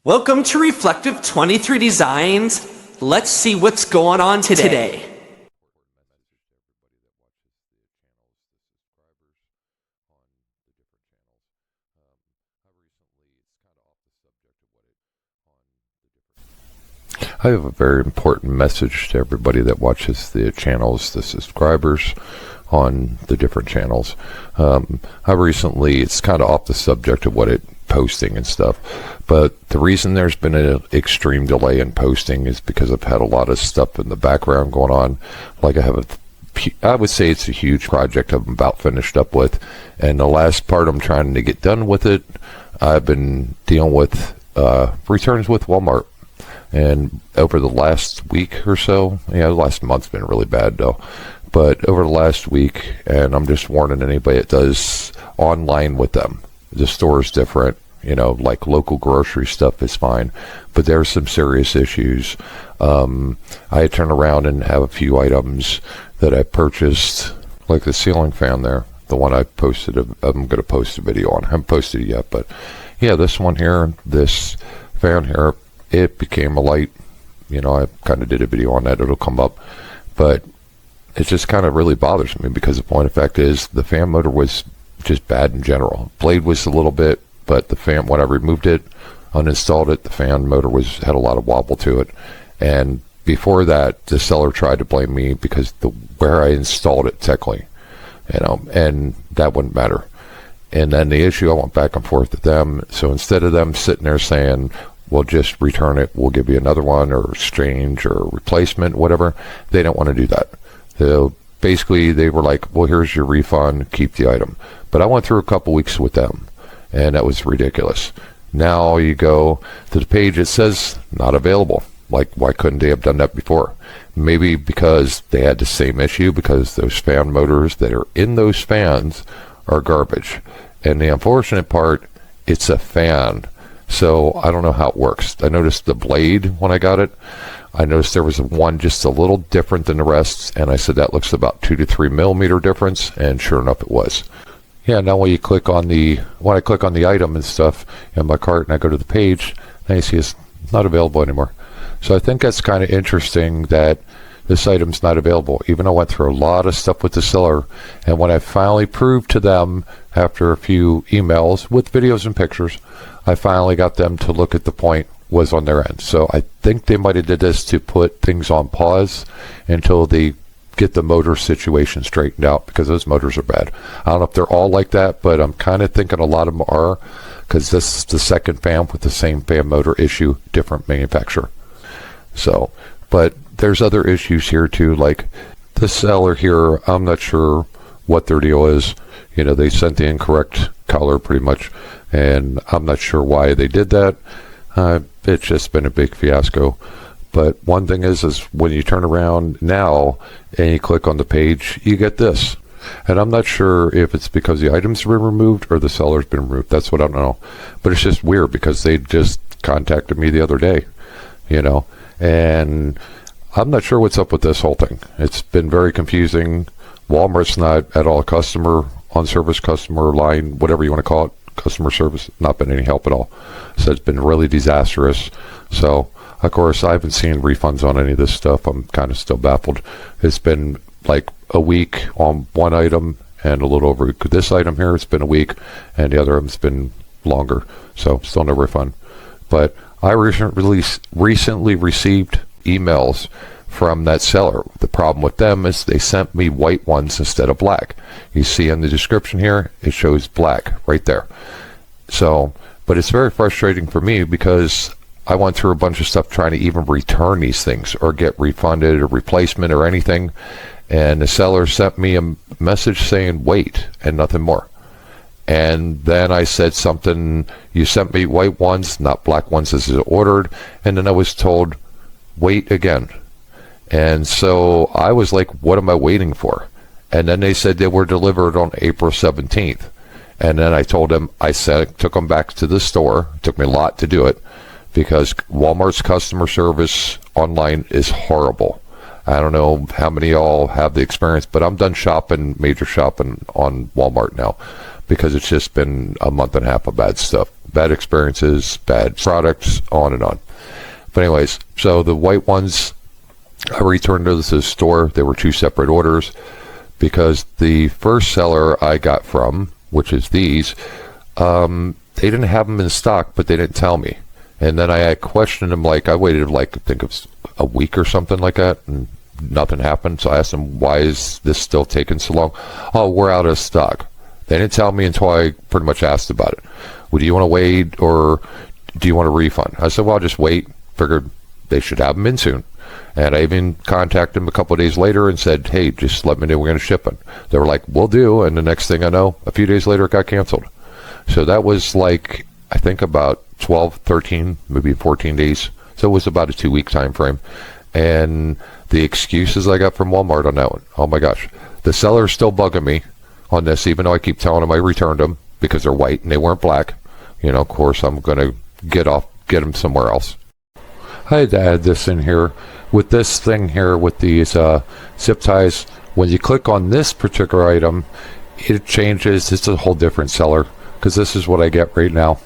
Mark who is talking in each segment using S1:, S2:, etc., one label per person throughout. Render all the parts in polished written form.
S1: Welcome to Reflective 23 Designs. Let's see what's going on today.
S2: I have a very important message to everybody that watches the channels, the subscribers on the different channels. I recently, it's kind of off the subject of what it posting and stuff, but the reason there's been an extreme delay in posting is because I've had a lot of stuff in the background going on. Like I would say it's a huge project I'm about finished up with, and the last part I'm trying to get done with it, I've been dealing with returns with Walmart. And over the last week or so, the last month's been really bad though, but over the last week, and I'm just warning anybody that does online with them, the store is different, like local grocery stuff is fine, but there's some serious issues. I turn around and have a few items that I purchased, like the ceiling fan there, the one I posted, I'm going to post a video on. I haven't posted it yet, but yeah, this one here, this fan here, it became a light. I kind of did a video on that. It'll come up, but it just kind of really bothers me because the point of fact is the fan motor was just bad in general. Blade was a little bit, but the fan, when I removed it, uninstalled it, the fan motor had a lot of wobble to it. And before that, the seller tried to blame me because where I installed it technically, and that wouldn't matter. And then the issue, I went back and forth with them. So instead of them sitting there saying, we'll just return it, we'll give you another one, or exchange, or replacement, whatever, they don't want to do that. Basically, they were like, well, here's your refund, keep the item. But I went through a couple weeks with them, and that was ridiculous. Now you go to the page, it says not available. Like, why couldn't they have done that before? Maybe because they had the same issue, because those fan motors that are in those fans are garbage. And the unfortunate part, it's a fan. So I don't know how it works. I noticed the blade when I got it. I noticed there was one just a little different than the rest, and I said that looks about 2 to 3 millimeter difference, and sure enough, it was. Yeah, now when I click on the item and stuff in my cart, and I go to the page, and you see it's not available anymore. So I think that's kind of interesting that this item's not available, even though I went through a lot of stuff with the seller. And when I finally proved to them after a few emails with videos and pictures, I finally got them to look at the point was on their end. So I think they might have did this to put things on pause until they get the motor situation straightened out, because those motors are bad. I don't know if they're all like that, but I'm kind of thinking a lot of them are, because this is the second fan with the same fan motor issue, different manufacturer. So, but there's other issues here too, like the seller here, I'm not sure what their deal is. They sent the incorrect color pretty much, and I'm not sure why they did that. It's just been a big fiasco. But one thing is when you turn around now and you click on the page, you get this. And I'm not sure if it's because the item's been removed or the seller's been removed. That's what I don't know. But it's just weird because they just contacted me the other day, and I'm not sure what's up with this whole thing. It's been very confusing. Walmart's not at all customer line, whatever you want to call it, customer service, not been any help at all. So it's been really disastrous. So, of course, I haven't seen refunds on any of this stuff. I'm kind of still baffled. It's been like a week on one item and a little over this item here. It's been a week, and the other item's been longer. So still no refund. But I recently received emails from that seller. The problem with them is they sent me white ones instead of black. You see in the description here, it shows black right there. So, but it's very frustrating for me because I went through a bunch of stuff trying to even return these things or get refunded or replacement or anything. And the seller sent me a message saying wait and nothing more. And then I said something, you sent me white ones, not black ones as is ordered. And then I was told, wait again. And so I was like, what am I waiting for? And then they said they were delivered on April 17th. And then I told them, took them back to the store. It took me a lot to do it because Walmart's customer service online is horrible. I don't know how many of y'all have the experience, but I'm done shopping, major shopping on Walmart now. because it's just been a month and a half of bad stuff, bad experiences, bad products, on and on. But anyways, so the white ones, I returned to the store. They were 2 separate orders because the first seller I got from, which is these, they didn't have them in stock, but they didn't tell me. And then I questioned them, like I waited like I think of a week or something like that, and nothing happened. So I asked them, why is this still taking so long? Oh, we're out of stock. They didn't tell me until I pretty much asked about it. Well, do you want to wait or do you want a refund? I said, well, I'll just wait. Figured they should have them in soon. And I even contacted them a couple of days later and said, hey, just let me know we're going to ship it. They were like, we'll do. And the next thing I know, a few days later, it got canceled. So that was like, I think about 12, 13, maybe 14 days. So it was about a 2-week time frame. And the excuses I got from Walmart on that one, oh my gosh. The seller's still bugging me on this, even though I keep telling them I returned them because they're white and they weren't black. You know, of course, I'm going to get them somewhere else. I had to add this in here. With this thing here, with these zip ties, when you click on this particular item, it changes. It's a whole different seller, because this is what I get right now.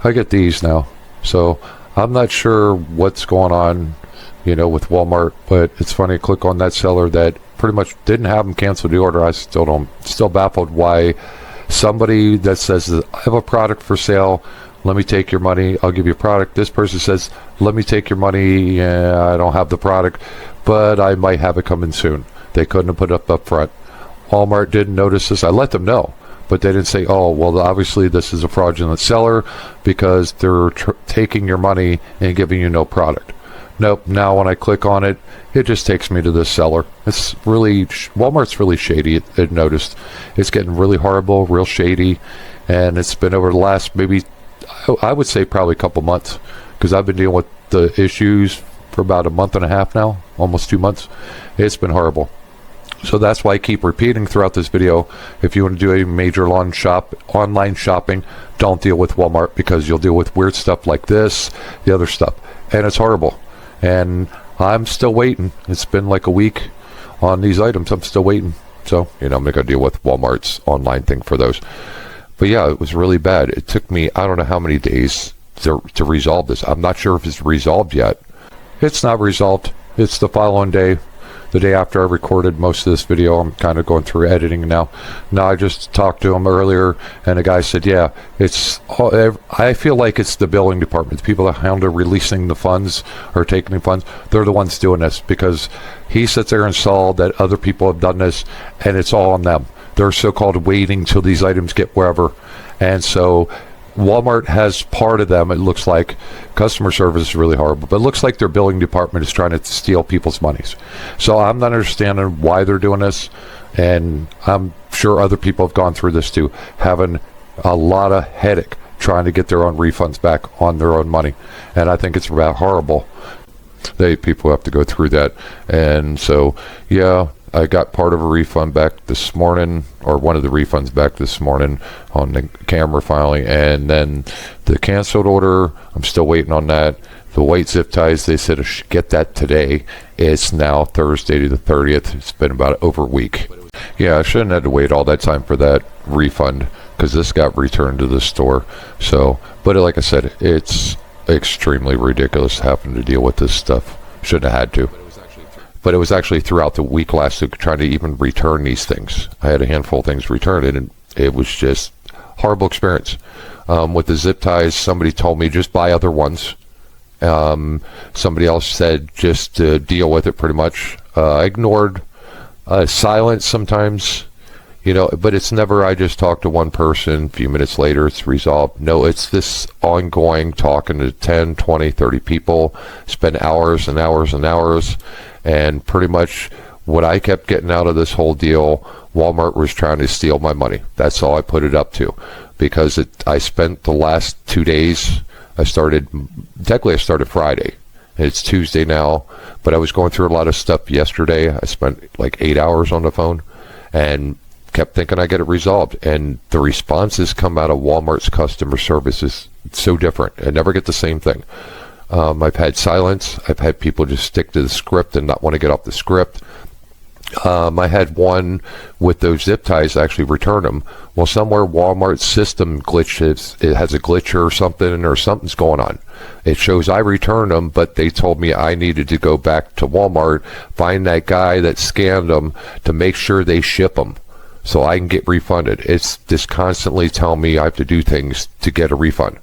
S2: I get these now. So I'm not sure what's going on, you know, with Walmart, but it's funny, click on that seller that pretty much didn't have them cancel the order. I still baffled why somebody that says, I have a product for sale, let me take your money, I'll give you a product. This person says, let me take your money, I don't have the product, but I might have it coming soon. They couldn't have put it up front. Walmart didn't notice this. I let them know, but they didn't say, oh, well, obviously this is a fraudulent seller because they're taking your money and giving you no product. Nope. Now when I click on it, it just takes me to this seller. It's really, Walmart's really shady. It noticed. It's getting really horrible, real shady, and it's been over the last maybe, I would say probably a couple months, because I've been dealing with the issues for about a month and a half now, almost 2 months. It's been horrible. So that's why I keep repeating throughout this video, if you want to do a major online shopping, don't deal with Walmart, because you'll deal with weird stuff like this, the other stuff, and it's horrible. And I'm still waiting. It's been like a week on these items. I'm still waiting. So, you know, I'm not going to deal with Walmart's online thing for those. But yeah, it was really bad. It took me, I don't know how many days to resolve this. I'm not sure if it's resolved yet. It's not resolved. It's the following day, the day after I recorded most of this video. I'm kind of going through editing now. Now, I just talked to him earlier, and the guy said, yeah, I feel like it's the billing department. The people that handle releasing the funds or taking the funds, they're the ones doing this, because he sits there and saw that other people have done this, and it's all on them. They're so-called waiting till these items get wherever. And so Walmart has part of them, it looks like. Customer service is really horrible, but it looks like their billing department is trying to steal people's monies. So I'm not understanding why they're doing this, and I'm sure other people have gone through this too, having a lot of headache trying to get their own refunds back on their own money. And I think it's about horrible. People have to go through that. And so, yeah, I got part of a refund back this morning, or one of the refunds back this morning on the camera finally, and then the canceled order, I'm still waiting on that. The white zip ties, they said I should get that today. It's now Thursday the 30th. It's been about over a week. Yeah, I shouldn't have to wait all that time for that refund, because this got returned to the store. So, but like I said, it's extremely ridiculous having to deal with this stuff. Shouldn't have had to. But it was actually throughout the week last week trying to even return these things. I had a handful of things returned, and it was just horrible experience. With the zip ties, somebody told me just buy other ones. Somebody else said just deal with it pretty much. I ignored silence sometimes, you know, but it's never I just talk to one person, a few minutes later it's resolved. No, it's this ongoing talking to 10, 20, 30 people, spend hours and hours and hours. And pretty much what I kept getting out of this whole deal, Walmart was trying to steal my money. That's all I put it up to, because I spent the last 2 days, I started Friday. It's Tuesday now, but I was going through a lot of stuff yesterday. I spent like 8 hours on the phone and kept thinking I get it resolved. And the responses come out of Walmart's customer service is so different. I never get the same thing. I've had silence. I've had people just stick to the script and not want to get off the script. I had one with those zip ties, actually returned them. Well, somewhere Walmart's system glitches, it has a glitch or something's going on. It shows I returned them, but they told me I needed to go back to Walmart, find that guy that scanned them to make sure they ship them so I can get refunded. It's just constantly telling me I have to do things to get a refund.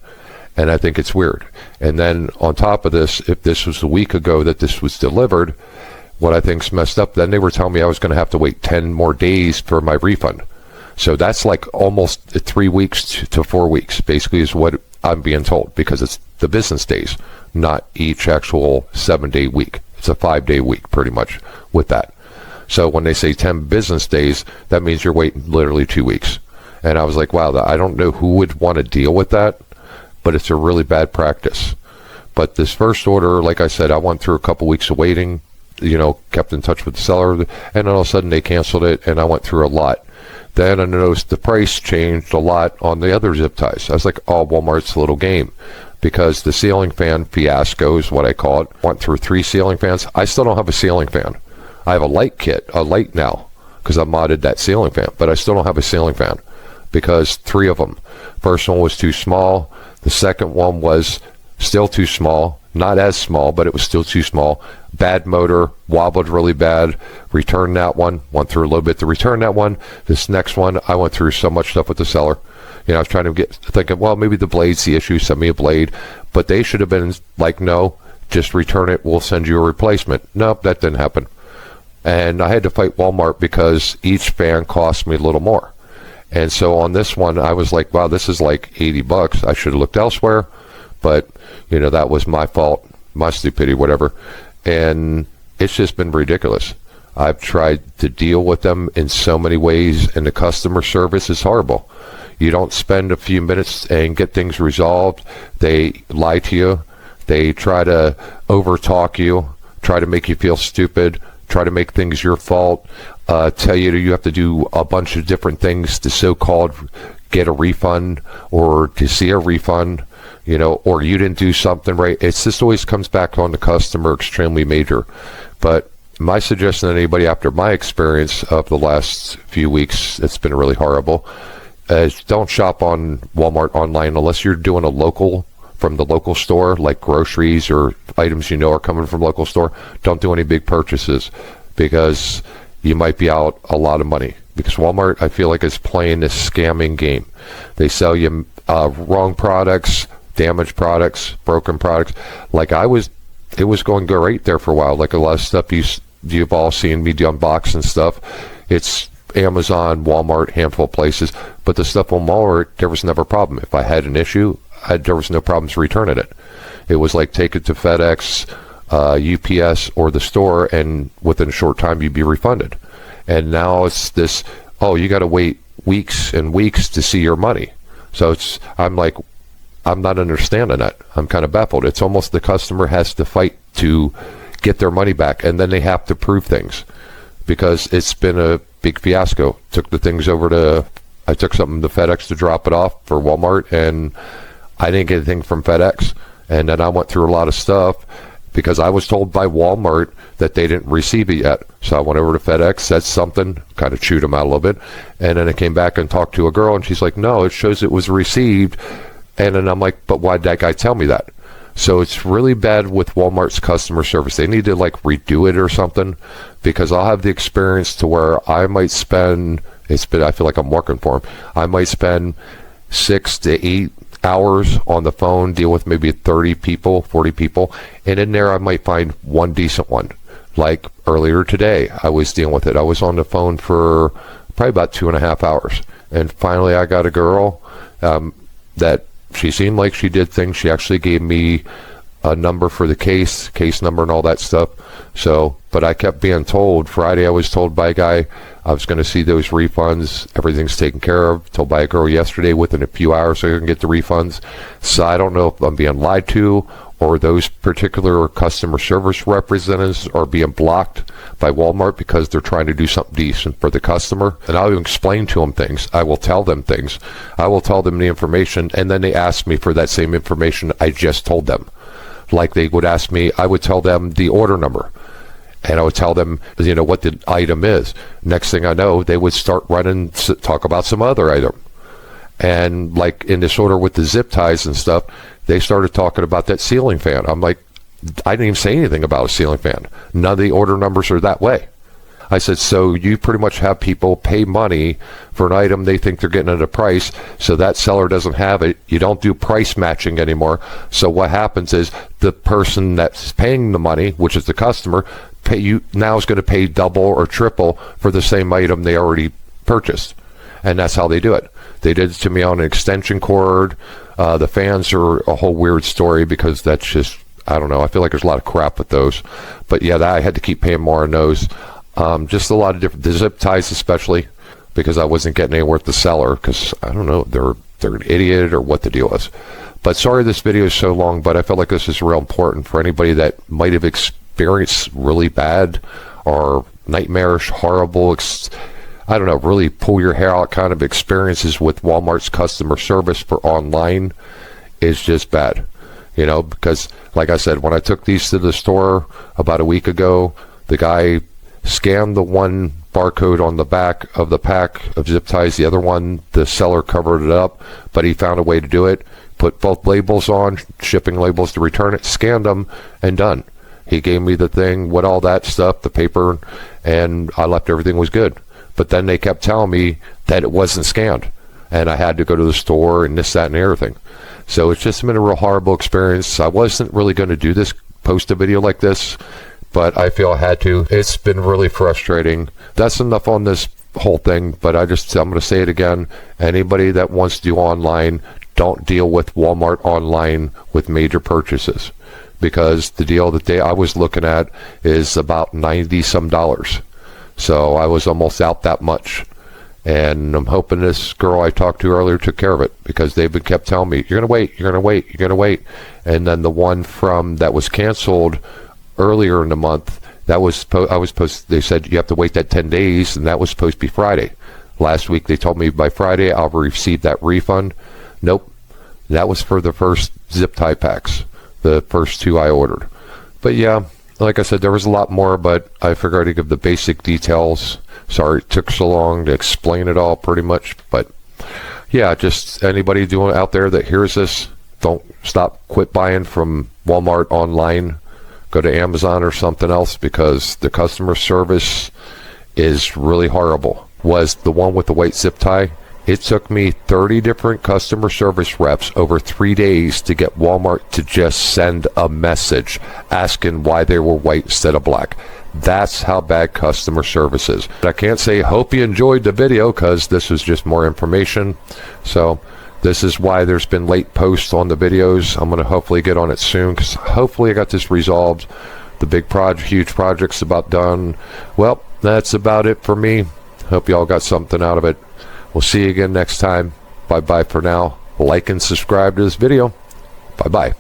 S2: And I think it's weird. And then on top of this, if this was a week ago that this was delivered, what I think's messed up, then they were telling me I was going to have to wait 10 more days for my refund. So that's like almost 3 weeks to 4 weeks, basically, is what I'm being told, because it's the business days, not each actual 7-day week. It's a 5-day week, pretty much, with that. So when they say 10 business days, that means you're waiting literally 2 weeks. And I was like, wow, I don't know who would want to deal with that, but it's a really bad practice. But this first order, like I said, I went through a couple weeks of waiting, kept in touch with the seller, and then all of a sudden they canceled it, and I went through a lot. Then I noticed the price changed a lot on the other zip ties. I was like, oh, Walmart's a little game, because the ceiling fan fiasco is what I call it. Went through 3 ceiling fans. I still don't have a ceiling fan. I have a light now, because I modded that ceiling fan, but I still don't have a ceiling fan, because 3 of them. First one was too small. The second one was still too small. Not as small, but it was still too small. Bad motor, wobbled really bad. Returned that one. Went through a little bit to return that one. This next one, I went through so much stuff with the seller. I was trying to thinking, well, maybe the blade's the issue. Send me a blade. But they should have been like, no, just return it. We'll send you a replacement. Nope, that didn't happen. And I had to fight Walmart because each fan cost me a little more. And so on this one, I was like, wow, this is like $80. I should have looked elsewhere. But, that was my fault, my stupidity, whatever. And it's just been ridiculous. I've tried to deal with them in so many ways, and the customer service is horrible. You don't spend a few minutes and get things resolved. They lie to you. They try to overtalk you, try to make you feel stupid, try to make things your fault, tell you you have to do a bunch of different things to so-called get a refund or to see a refund. Or you didn't do something right. It's just always comes back on the customer extremely major. But my suggestion to anybody after my experience of the last few weeks, it's been really horrible, is don't shop on Walmart online unless you're doing from the local store, like groceries or items are coming from local store. Don't do any big purchases because you might be out a lot of money. Because Walmart, I feel like, is playing this scamming game. They sell you wrong products, damaged products, broken products. It was going great there for a while. Like a lot of stuff you've all seen me do unbox and stuff. It's Amazon, Walmart, handful of places. But the stuff on Walmart, there was never a problem. If I had an issue, there was no problems returning it. It was like take it to FedEx, UPS, or the store, and within a short time you'd be refunded. And now it's this, you got to wait weeks and weeks to see your money. So I'm not understanding that. I'm kind of baffled. It's almost the customer has to fight to get their money back, and then they have to prove things because it's been a big fiasco. I took something to FedEx to drop it off for Walmart, and I didn't get anything from FedEx. And then I went through a lot of stuff because I was told by Walmart that they didn't receive it yet. So I went over to FedEx, said something, kind of chewed them out a little bit, and then I came back and talked to a girl, and she's like, no, it shows it was received. And then I'm like, but why'd that guy tell me that? So it's really bad with Walmart's customer service. They need to redo it or something, because I'll have the experience to where I might spend, I feel like I'm working for them. I might spend 6 to 8 hours on the phone, deal with maybe 30 people, 40 people. And in there, I might find one decent one. Like earlier today, I was dealing with it. I was on the phone for probably about 2.5 hours. And finally, I got a girl that she seemed like she did things. She actually gave me a number for the case number and all that stuff. So, but I kept being told, Friday I was told by a guy I was going to see those refunds. Everything's taken care of. Told by a girl yesterday within a few hours so I can get the refunds. So I don't know if I'm being lied to or those particular customer service representatives are being blocked by Walmart because they're trying to do something decent for the customer. And I'll explain to them things. I will tell them things. I will tell them the information, and then they ask me for that same information I just told them. Like they would ask me, I would tell them the order number. And I would tell them, what the item is. Next thing I know, they would start talk about some other item. And like in this order with the zip ties and stuff, they started talking about that ceiling fan. I'm like, I didn't even say anything about a ceiling fan. None of the order numbers are that way. I said, so you pretty much have people pay money for an item they think they're getting at a price, so that seller doesn't have it. You don't do price matching anymore. So what happens is the person that's paying the money, which is the customer, now is going to pay double or triple for the same item they already purchased. And that's how they do it. They did it to me on an extension cord. The fans are a whole weird story because that's just, I don't know. I feel like there's a lot of crap with those. But yeah, I had to keep paying more on those. Just a lot of different, the zip ties especially, because I wasn't getting anywhere with the seller, because I don't know, they're an idiot or what the deal is. But sorry this video is so long, but I felt like this is real important for anybody that might have experienced really bad or nightmarish, horrible, I don't know, really pull your hair out kind of experiences with Walmart's customer service for online is just bad. Because like I said, when I took these to the store about a week ago, the guy scanned the one barcode on the back of the pack of zip ties. The other one, the seller covered it up, but he found a way to do it. Put both labels on, shipping labels to return it, scanned them, and done. He gave me the thing with all that stuff, the paper, and I left everything was good. But then they kept telling me that it wasn't scanned, and I had to go to the store and this, that, and everything. So it's just been a real horrible experience. I wasn't really going to do this, post a video like this, but I feel I had to. It's been really frustrating. That's enough on this whole thing, but I'm going to say it again. Anybody that wants to do online, don't deal with Walmart online with major purchases, because the deal that I was looking at is about $90 some. So I was almost out that much. And I'm hoping this girl I talked to earlier took care of it, because they've been kept telling me, you're going to wait, you're going to wait, you're going to wait. And then the one that was canceled earlier in the month, they said you have to wait that 10 days, and that was supposed to be Friday. Last week they told me by Friday I'll receive that refund. Nope. That was for the first zip tie packs, the first 2 I ordered. But yeah, like I said, there was a lot more, but I figured I'd give the basic details. Sorry it took so long to explain it all pretty much, but yeah, just anybody out there that hears this, don't quit buying from Walmart online. Go to Amazon or something else, because the customer service is really horrible. Was the one with the white zip tie. It took me 30 different customer service reps over 3 days to get Walmart to just send a message asking why they were white instead of black. That's how bad customer service is. I can't say hope you enjoyed the video, because this is just more information. So this is why there's been late posts on the videos. I'm going to hopefully get on it soon, because hopefully I got this resolved. The big huge project's about done. Well, that's about it for me. Hope y'all got something out of it. We'll see you again next time. Bye-bye for now. Like and subscribe to this video. Bye-bye.